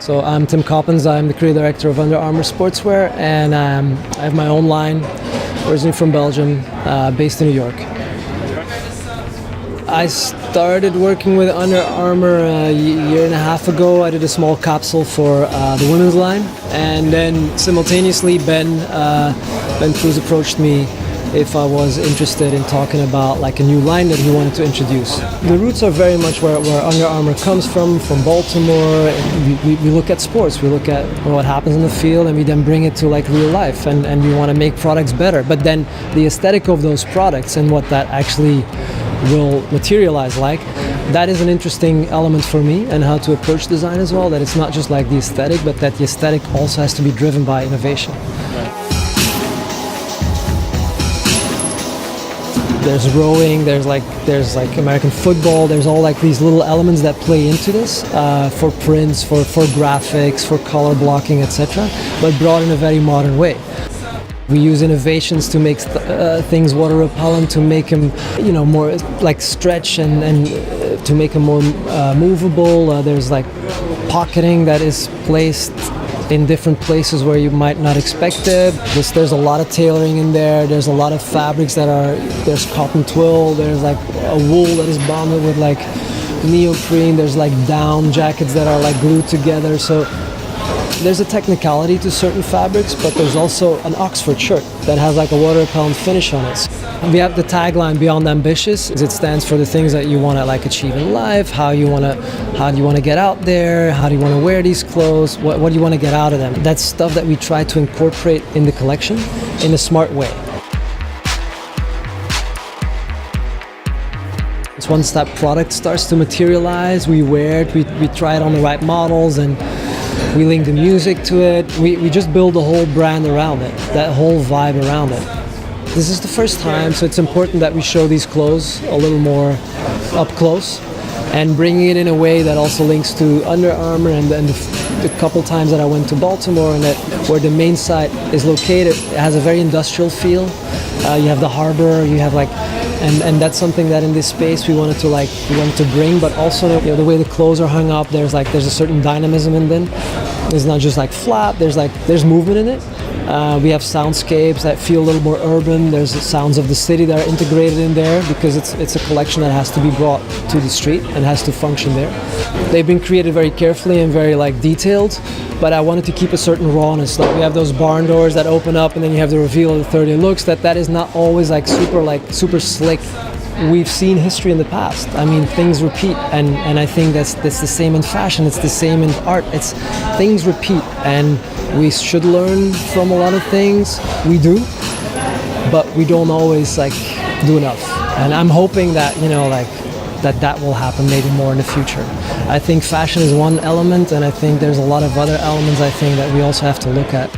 So I'm Tim Coppens. I'm the creative director of Under Armour Sportswear, and I have my own line, originally from Belgium, based in New York. I started working with Under Armour a year and a half ago. I did a small capsule for the women's line, and then simultaneously Ben Cruz approached me if I was interested in talking about like a new line that he wanted to introduce. The roots are very much where Under Armour comes from Baltimore. We look at sports, we look at what happens in the field, and we then bring it to like real life, and we want to make products better. But then the aesthetic of those products and what that actually will materialize like, that is an interesting element for me, and how to approach design as well, that it's not just like the aesthetic, but that the aesthetic also has to be driven by innovation. There's rowing, there's like American football, there's all like these little elements that play into this, for prints, for graphics, for color blocking, etc., but brought in a very modern way. We use innovations to make things water repellent, to make them, more like stretch and to make them more movable. There's like pocketing that is placed in different places where you might not expect it. There's a lot of tailoring in there. There's a lot of fabrics there's cotton twill, there's like a wool that is bonded with like neoprene, there's like down jackets that are like glued together. So there's a technicality to certain fabrics, but there's also an Oxford shirt that has like a water repellent finish on it. We have the tagline Beyond Ambitious. It stands for the things that you want to like achieve in life, how do you want to get out there, how do you want to wear these clothes, what do you want to get out of them. That's stuff that we try to incorporate in the collection in a smart way. Once that product starts to materialize, we wear it, we try it on the right models, and we link the music to it. We just build a whole brand around it, that whole vibe around it. This is the first time, so it's important that we show these clothes a little more up close, and bringing it in a way that also links to Under Armour, and the couple times that I went to Baltimore, and that where the main site is located, it has a very industrial feel. You have the harbor, you have like, and that's something that in this space we wanted to bring, but also the way the clothes are hung up, there's a certain dynamism in them. It's not just like flat, there's movement in it. We have soundscapes that feel a little more urban. There's the sounds of the city that are integrated in there, because it's a collection that has to be brought to the street and has to function there. They've been created very carefully and very like detailed, but I wanted to keep a certain rawness. Like we have those barn doors that open up, and then you have the reveal of the 30 looks. That is not always like super slick. We've seen history in the past. I mean, things repeat, and I think that's the same in fashion. It's the same in art. It's things repeat, and we should learn from a lot of things. We do, but we don't always like do enough. And I'm hoping that that will happen maybe more in the future. I think fashion is one element, and I think there's a lot of other elements I think that we also have to look at.